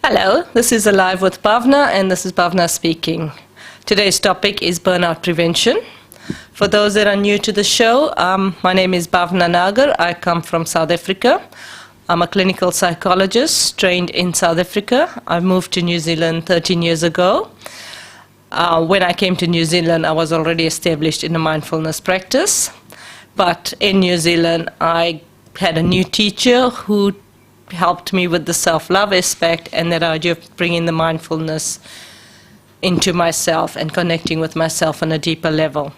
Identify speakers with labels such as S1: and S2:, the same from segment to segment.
S1: Hello, this is Alive with Bhavna, and this is Bhavna speaking. Today's topic is burnout prevention. For those that are new to the show, my name is Bhavna Nagar. I come from South Africa. I'm a clinical psychologist trained in South Africa. I moved to New Zealand 13 years ago. When I came to New Zealand, I was already established in a mindfulness practice. But in New Zealand, I had a new teacher who helped me with the self-love aspect and that idea of bringing the mindfulness into myself and connecting with myself on a deeper level.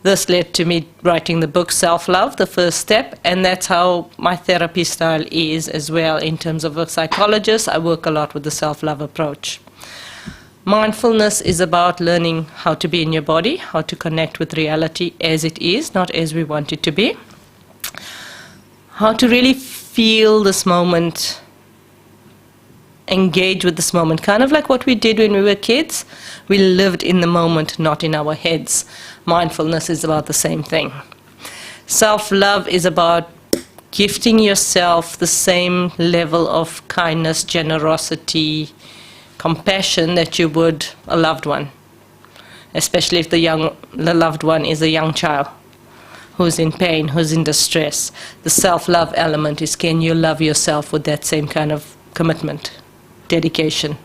S1: This led to me writing the book Self-Love, the first step, and that's how my therapy style is as well. In terms of a psychologist, I work a lot with the self-love approach. Mindfulness is about learning how to be in your body, how to connect with reality as it is, not as we want it to be. How to really feel this moment, engage with this moment, kind of like what we did when we were kids. We lived in the moment, not in our heads. Mindfulness is about the same thing. Self-love is about gifting yourself the same level of kindness, generosity, compassion that you would a loved one, especially if the loved one is a young child who's in pain, who's in distress. The self-love element is, can you love yourself with that same kind of commitment, dedication?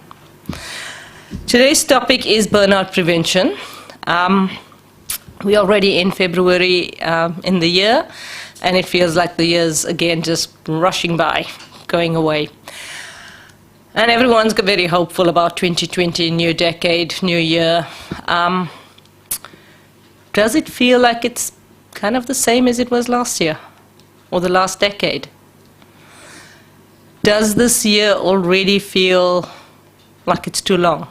S1: Today's topic is burnout prevention. We're already in February in the year, and it feels like the year's again just rushing by, going away. And everyone's very hopeful about 2020, new decade, new year. Does it feel like it's kind of the same as it was last year or the last decade? Does this year already feel like it's too long?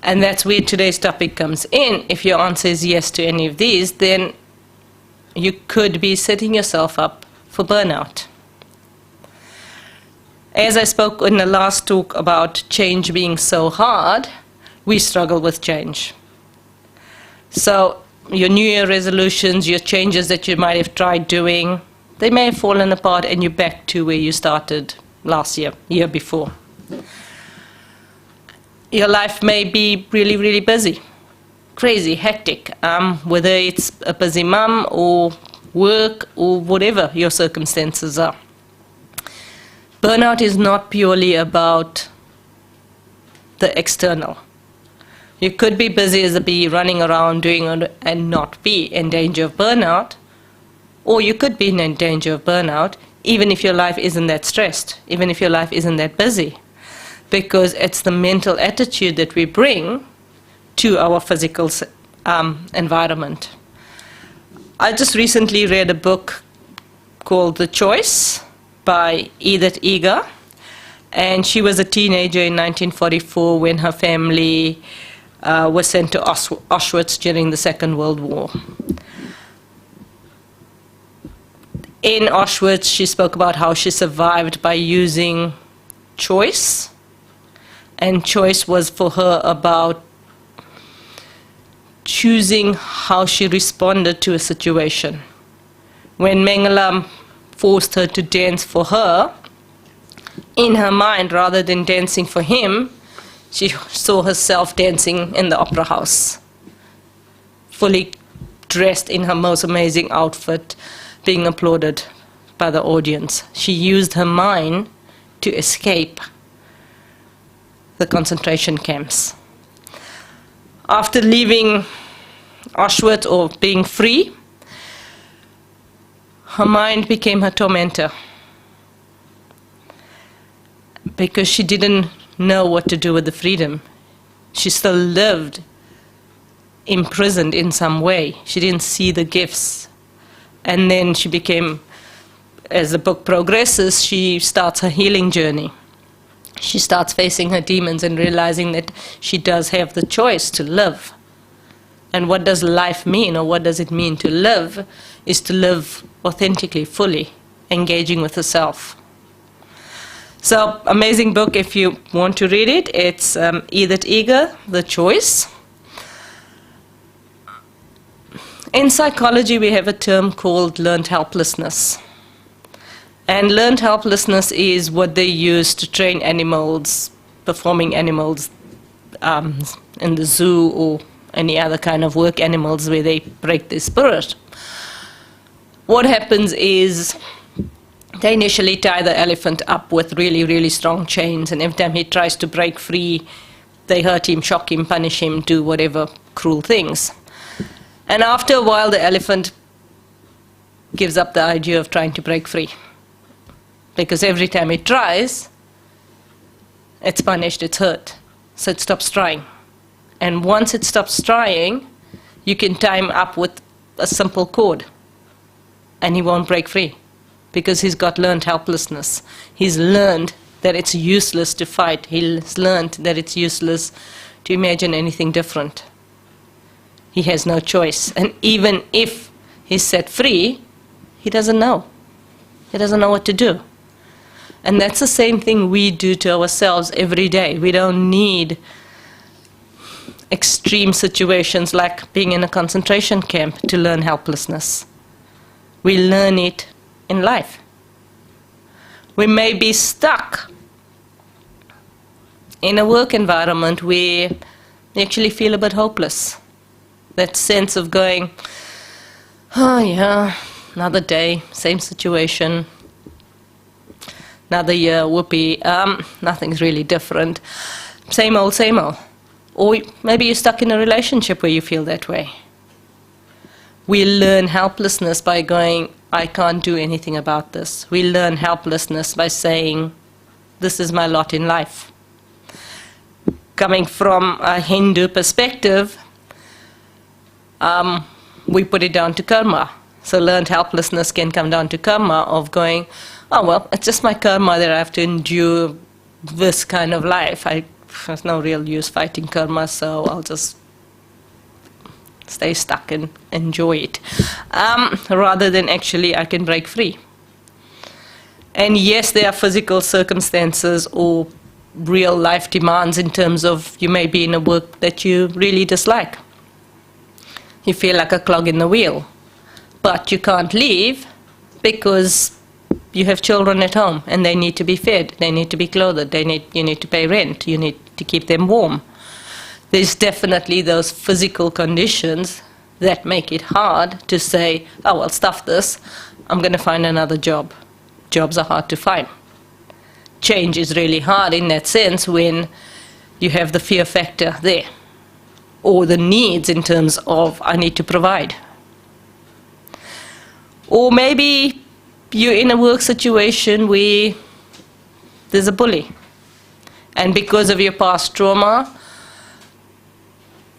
S1: And that's where today's topic comes in. If your answer is yes to any of these, then you could be setting yourself up for burnout. As I spoke in the last talk about change being so hard, we struggle with change. So your New Year resolutions, your changes that you might have tried doing, they may have fallen apart and you're back to where you started last year, year before. Your life may be really, really busy, crazy, hectic, whether it's a busy mum or work or whatever your circumstances are. Burnout is not purely about the external. You could be busy as a bee, running around doing and not be in danger of burnout, or you could be in danger of burnout even if your life isn't that stressed, even if your life isn't that busy, because it's the mental attitude that we bring to our physical environment. I just recently read a book called The Choice by Edith Eger, and she was a teenager in 1944 when her family was sent to Auschwitz during the Second World War. In Auschwitz, she spoke about how she survived by using choice, and choice was for her about choosing how she responded to a situation. When Mengele forced her to dance for her, in her mind, rather than dancing for him, she saw herself dancing in the opera house, fully dressed in her most amazing outfit, being applauded by the audience. She used her mind to escape the concentration camps. After leaving Auschwitz, or being free, her mind became her tormentor, because she didn't know what to do with the freedom. She still lived imprisoned in some way. She didn't see the gifts. And then she became, as the book progresses, she starts her healing journey. She starts facing her demons and realizing that she does have the choice to live. And what does life mean, or what does it mean to live, is to live authentically, fully, engaging with herself. So, amazing book if you want to read it. It's Edith Eger, The Choice. In psychology, we have a term called learned helplessness. And learned helplessness is what they use to train animals, performing animals in the zoo or any other kind of work animals where they break their spirit. What happens is they initially tie the elephant up with really, really strong chains, and every time he tries to break free, they hurt him, shock him, punish him, do whatever cruel things. And after a while, the elephant gives up the idea of trying to break free. Because every time it tries, it's punished, it's hurt. So it stops trying. And once it stops trying, you can tie him up with a simple cord, and he won't break free. Because he's got learned helplessness. He's learned that it's useless to fight. He's learned that it's useless to imagine anything different. He has no choice. And even if he's set free, he doesn't know. He doesn't know what to do. And that's the same thing we do to ourselves every day. We don't need extreme situations like being in a concentration camp to learn helplessness. We learn it in life. We may be stuck in a work environment where you actually feel a bit hopeless. That sense of going, oh yeah, another day, same situation, another year, whoopee, nothing's really different. Same old, same old. Or maybe you're stuck in a relationship where you feel that way. We learn helplessness by going, I can't do anything about this. We learn helplessness by saying, this is my lot in life. Coming from a Hindu perspective, we put it down to karma. So learned helplessness can come down to karma of going, oh well, it's just my karma that I have to endure this kind of life. There's no real use fighting karma, so I'll just stay stuck and enjoy it, rather than actually I can break free. And yes, there are physical circumstances or real life demands in terms of you may be in a work that you really dislike. You feel like a clog in the wheel, but you can't leave because you have children at home and they need to be fed, they need to be clothed, you need to pay rent, you need to keep them warm. There's definitely those physical conditions that make it hard to say, oh, well, stuff this, I'm going to find another job. Jobs are hard to find. Change is really hard in that sense when you have the fear factor there, or the needs in terms of, I need to provide. Or maybe you're in a work situation where there's a bully, and because of your past trauma,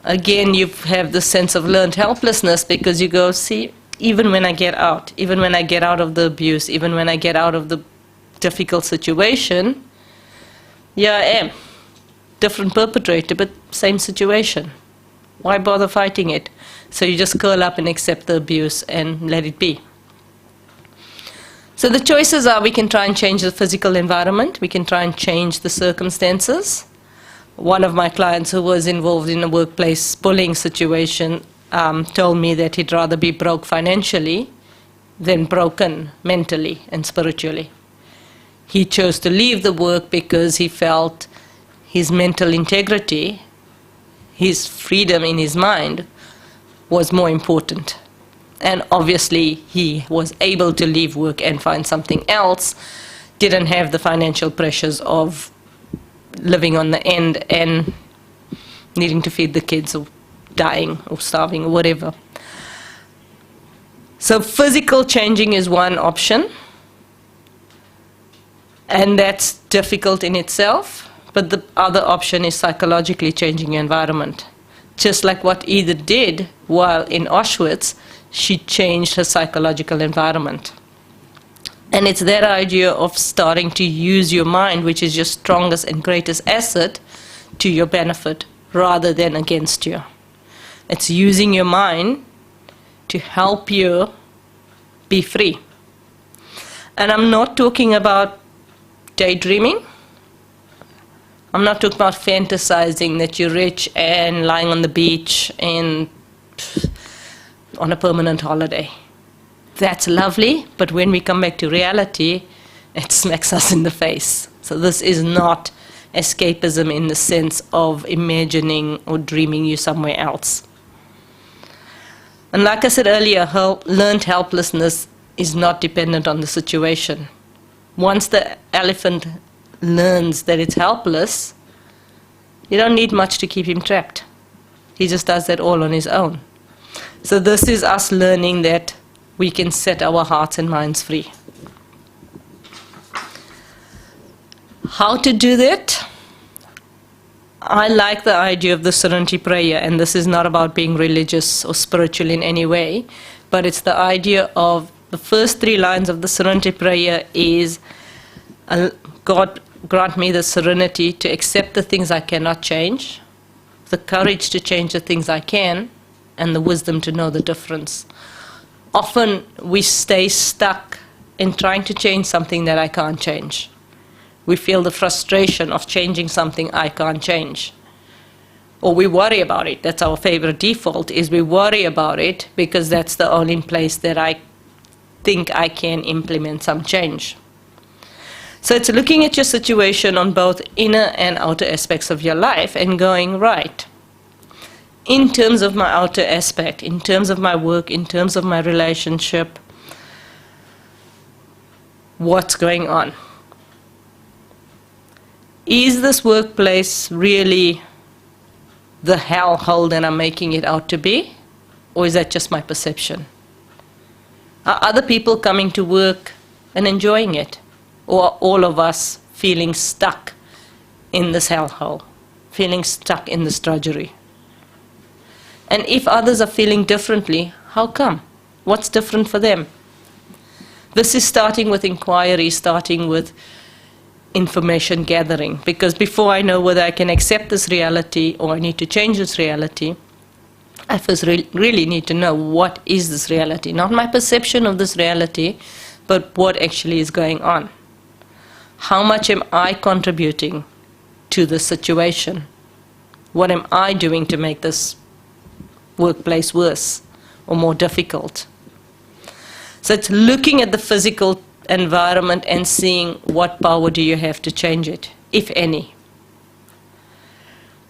S1: again, you have this sense of learned helplessness because you go, see, even when I get out of the abuse, even when I get out of the difficult situation, yeah, I am. Different perpetrator, but same situation. Why bother fighting it? So you just curl up and accept the abuse and let it be. So the choices are, we can try and change the physical environment, we can try and change the circumstances. One of my clients who was involved in a workplace bullying situation told me that he'd rather be broke financially than broken mentally and spiritually. He chose to leave the work because he felt his mental integrity, his freedom in his mind, was more important. And obviously he was able to leave work and find something else, didn't have the financial pressures of living on the end and needing to feed the kids or dying or starving or whatever. So physical changing is one option, and that's difficult in itself, but the other option is psychologically changing your environment. Just like what Edith did while in Auschwitz, she changed her psychological environment. And it's that idea of starting to use your mind, which is your strongest and greatest asset, to your benefit rather than against you. It's using your mind to help you be free. And I'm not talking about daydreaming. I'm not talking about fantasizing that you're rich and lying on the beach and on a permanent holiday. That's lovely, but when we come back to reality, it smacks us in the face. So this is not escapism in the sense of imagining or dreaming you somewhere else. And like I said earlier, learned helplessness is not dependent on the situation. Once the elephant learns that it's helpless, you don't need much to keep him trapped. He just does that all on his own. So this is us learning that we can set our hearts and minds free. How to do that? I like the idea of the serenity prayer, and this is not about being religious or spiritual in any way, but it's the idea of the first 3 lines of the serenity prayer is, God grant me the serenity to accept the things I cannot change, the courage to change the things I can, and the wisdom to know the difference. Often we stay stuck in trying to change something that I can't change. We feel the frustration of changing something I can't change. Or we worry about it. That's our favorite default, is we worry about it because that's the only place that I think I can implement some change. So it's looking at your situation on both inner and outer aspects of your life and going, right, in terms of my outer aspect, in terms of my work, in terms of my relationship, what's going on? Is this workplace really the hellhole that I'm making it out to be? Or is that just my perception? Are other people coming to work and enjoying it? Or are all of us feeling stuck in this hellhole, feeling stuck in this drudgery? And if others are feeling differently, how come? What's different for them? This is starting with inquiry, starting with information gathering, because before I know whether I can accept this reality or I need to change this reality, I first really need to know what is this reality, not my perception of this reality, but what actually is going on. How much am I contributing to the situation? What am I doing to make this workplace worse or more difficult? So it's looking at the physical environment and seeing what power do you have to change it, if any.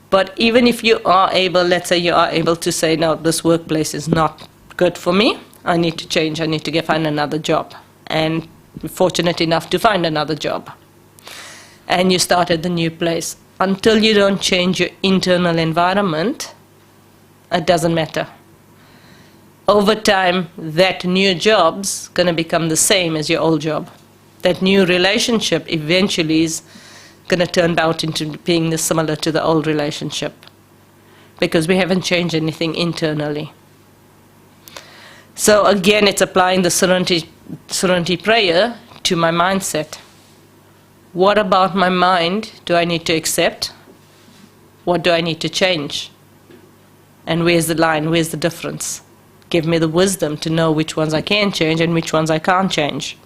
S1: But even if you are able, let's say you are able to say, no, this workplace is not good for me, I need to change, I need to find another job. And you're fortunate enough to find another job. And you start at the new place. Until you don't change your internal environment, it doesn't matter. Over time, that new job's going to become the same as your old job. That new relationship eventually is going to turn out into being similar to the old relationship, because we haven't changed anything internally. So again, it's applying the serenity prayer to my mindset. What about my mind do I need to accept? What do I need to change? And where's the line? Where's the difference? Give me the wisdom to know which ones I can change and which ones I can't change.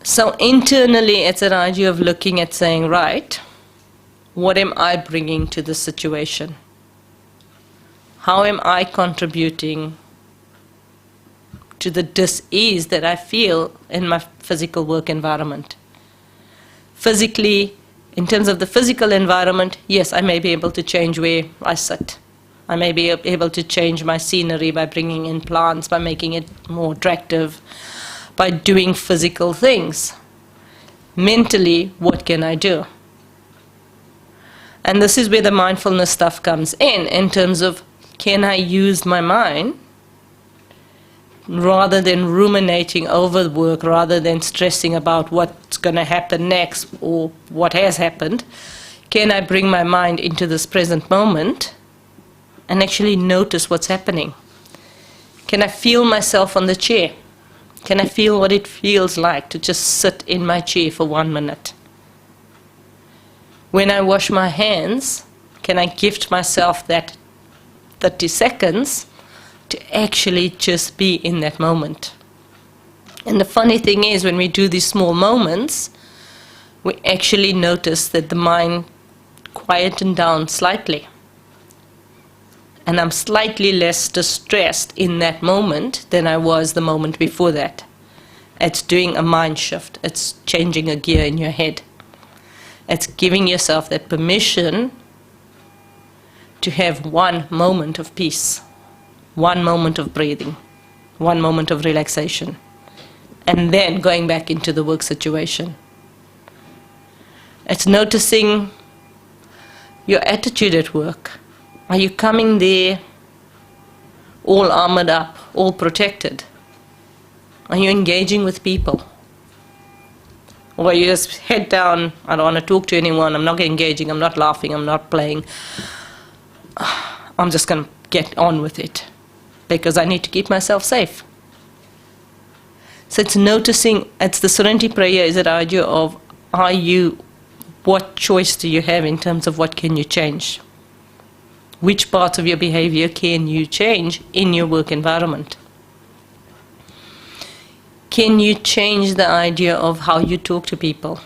S1: So internally, it's an idea of looking at saying, right, what am I bringing to the situation? How am I contributing to the dis-ease that I feel in my physical work environment? Physically, in terms of the physical environment, yes, I may be able to change where I sit. I may be able to change my scenery by bringing in plants, by making it more attractive, by doing physical things. Mentally, what can I do? And this is where the mindfulness stuff comes in terms of, can I use my mind rather than ruminating over the work, rather than stressing about what's going to happen next or what has happened? Can I bring my mind into this present moment and actually notice what's happening? Can I feel myself on the chair? Can I feel what it feels like to just sit in my chair for 1 minute? When I wash my hands, can I gift myself that 30 seconds to actually just be in that moment? And the funny thing is, when we do these small moments, we actually notice that the mind quietened down slightly. And I'm slightly less distressed in that moment than I was the moment before that. It's doing a mind shift. It's changing a gear in your head. It's giving yourself that permission to have one moment of peace, one moment of breathing, one moment of relaxation, and then going back into the work situation. It's noticing your attitude at work. Are you coming there all armored up, all protected? Are you engaging with people? Or you just head down, I don't want to talk to anyone, I'm not engaging, I'm not laughing, I'm not playing. I'm just going to get on with it because I need to keep myself safe. So it's noticing, it's the serenity prayer is an idea of what choice do you have in terms of what can you change? Which parts of your behavior can you change in your work environment? Can you change the idea of how you talk to people?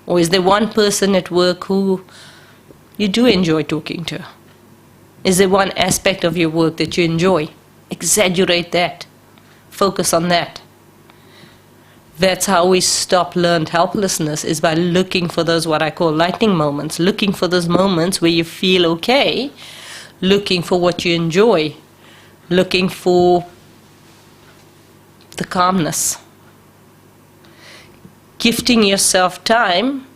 S1: Or is there one person at work who you do enjoy talking to? Is there one aspect of your work that you enjoy? Exaggerate that. Focus on that. That's how we stop learned helplessness, is by looking for those what I call lightning moments, looking for those moments where you feel okay, looking for what you enjoy, looking for the calmness. Gifting yourself time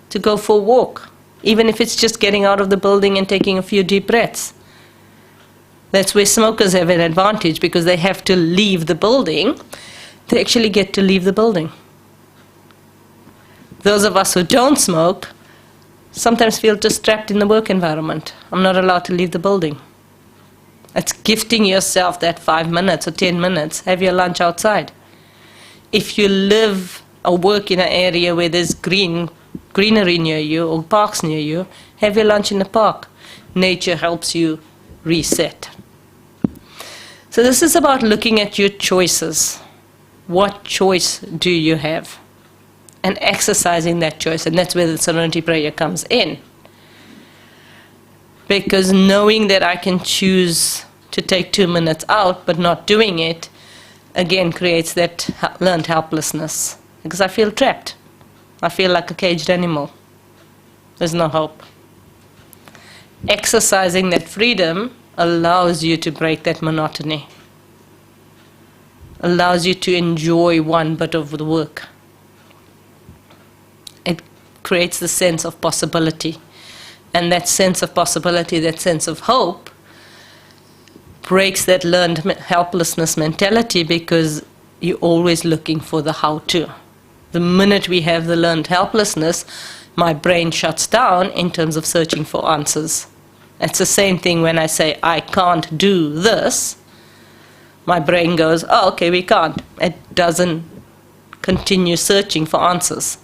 S1: to go for a walk, even if it's just getting out of the building and taking a few deep breaths. That's where smokers have an advantage, because they have to leave the building. They actually get to leave the building. Those of us who don't smoke sometimes feel just trapped in the work environment. I'm not allowed to leave the building. It's gifting yourself that 5 minutes or 10 minutes. Have your lunch outside. If you live or work in an area where there's greenery near you or parks near you, have your lunch in the park. Nature helps you reset. So this is about looking at your choices. What choice do you have? And exercising that choice. And that's where the serenity prayer comes in. Because knowing that I can choose to take 2 minutes out but not doing it, again creates that learned helplessness. Because I feel trapped. I feel like a caged animal. There's no hope. Exercising that freedom allows you to break that monotony. Allows you to enjoy one bit of the work. It creates the sense of possibility. And that sense of possibility, that sense of hope, breaks that learned helplessness mentality, because you're always looking for the how-to. The minute we have the learned helplessness, my brain shuts down in terms of searching for answers. It's the same thing when I say, I can't do this. My brain goes, oh, okay, we can't. It doesn't continue searching for answers.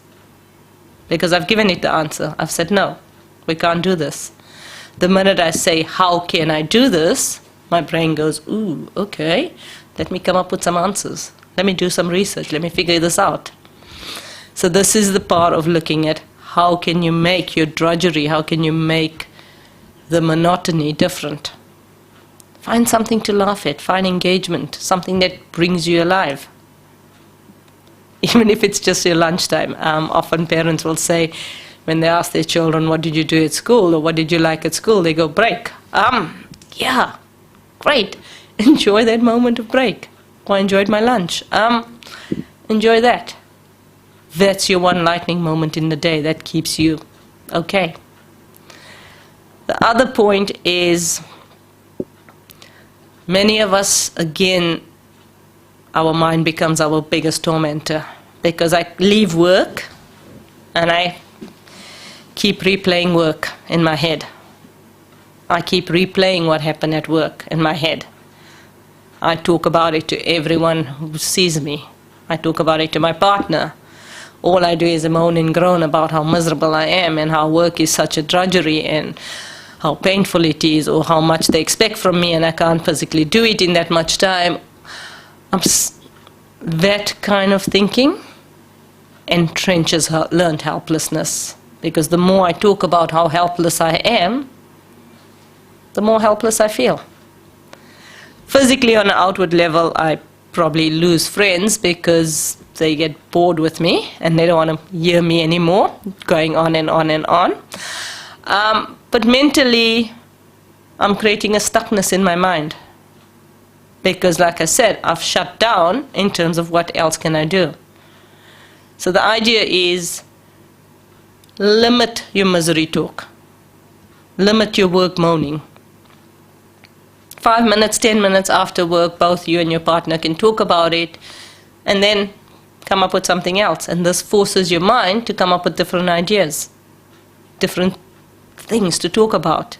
S1: Because I've given it the answer. I've said, no, we can't do this. The minute I say, how can I do this? My brain goes, ooh, okay, let me come up with some answers. Let me do some research. Let me figure this out. So this is the part of looking at how can you make your drudgery, how can you make the monotony different. Find something to laugh at, find engagement, something that brings you alive. Even if it's just your lunchtime. Often parents will say, when they ask their children, what did you do at school, or what did you like at school, they go, break. Yeah, great. Enjoy that moment of break. Or I enjoyed my lunch. Enjoy that. That's your one lightning moment in the day that keeps you okay. The other point is, many of us, again, our mind becomes our biggest tormentor, because I leave work and I keep replaying work in my head. I keep replaying what happened at work in my head. I talk about it to everyone who sees me. I talk about it to my partner. All I do is moan and groan about how miserable I am and how work is such a drudgery and how painful it is, or how much they expect from me and I can't physically do it in that much time. That kind of thinking entrenches learned helplessness. Because the more I talk about how helpless I am, the more helpless I feel. Physically, on an outward level, I probably lose friends because they get bored with me and they don't want to hear me anymore, going on and on and on. But mentally, I'm creating a stuckness in my mind because, like I said, I've shut down in terms of what else can I do. So the idea is limit your misery talk. Limit your work moaning. 5 minutes, 10 minutes after work, both you and your partner can talk about it and then come up with something else. And this forces your mind to come up with different ideas, different things to talk about.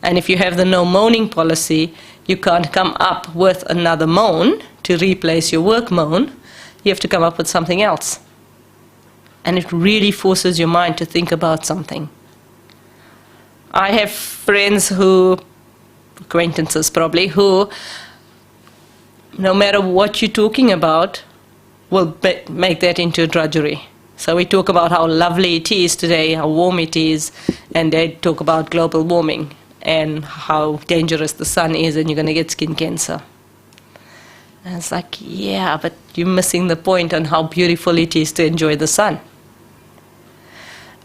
S1: And if you have the no moaning policy, you can't come up with another moan to replace your work moan. You have to come up with something else. And it really forces your mind to think about something. I have friends acquaintances probably, who, no matter what you're talking about, will make that into a drudgery. So we talk about how lovely it is today, how warm it is, and they talk about global warming and how dangerous the sun is and you're going to get skin cancer. And it's like, yeah, but you're missing the point on how beautiful it is to enjoy the sun.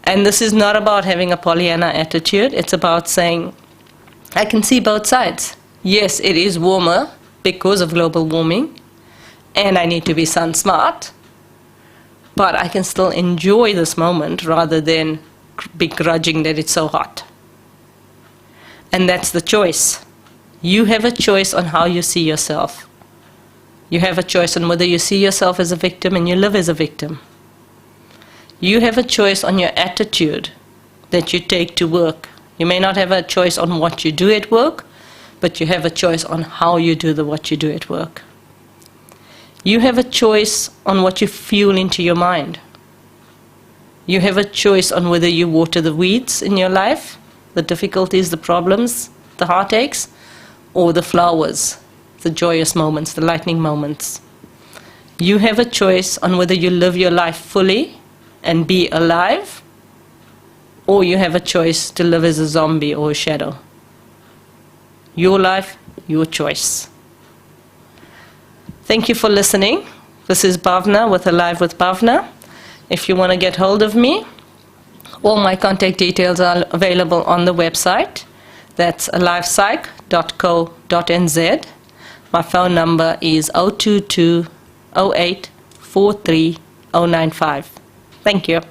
S1: And this is not about having a Pollyanna attitude. It's about saying, I can see both sides. Yes, it is warmer because of global warming, and I need to be sun smart, but I can still enjoy this moment rather than begrudging that it's so hot. And that's the choice. You have a choice on how you see yourself. You have a choice on whether you see yourself as a victim and you live as a victim. You have a choice on your attitude that you take to work. You may not have a choice on what you do at work, but you have a choice on how you do what you do at work. You have a choice on what you fuel into your mind. You have a choice on whether you water the weeds in your life, the difficulties, the problems, the heartaches, or the flowers, the joyous moments, the lightning moments. You have a choice on whether you live your life fully and be alive, or you have a choice to live as a zombie or a shadow. Your life, your choice. Thank you for listening. This is Bhavna with Alive with Bhavna. If you want to get hold of me, all my contact details are available on the website. That's alivepsych.co.nz. My phone number is 022 08 43 095. Thank you.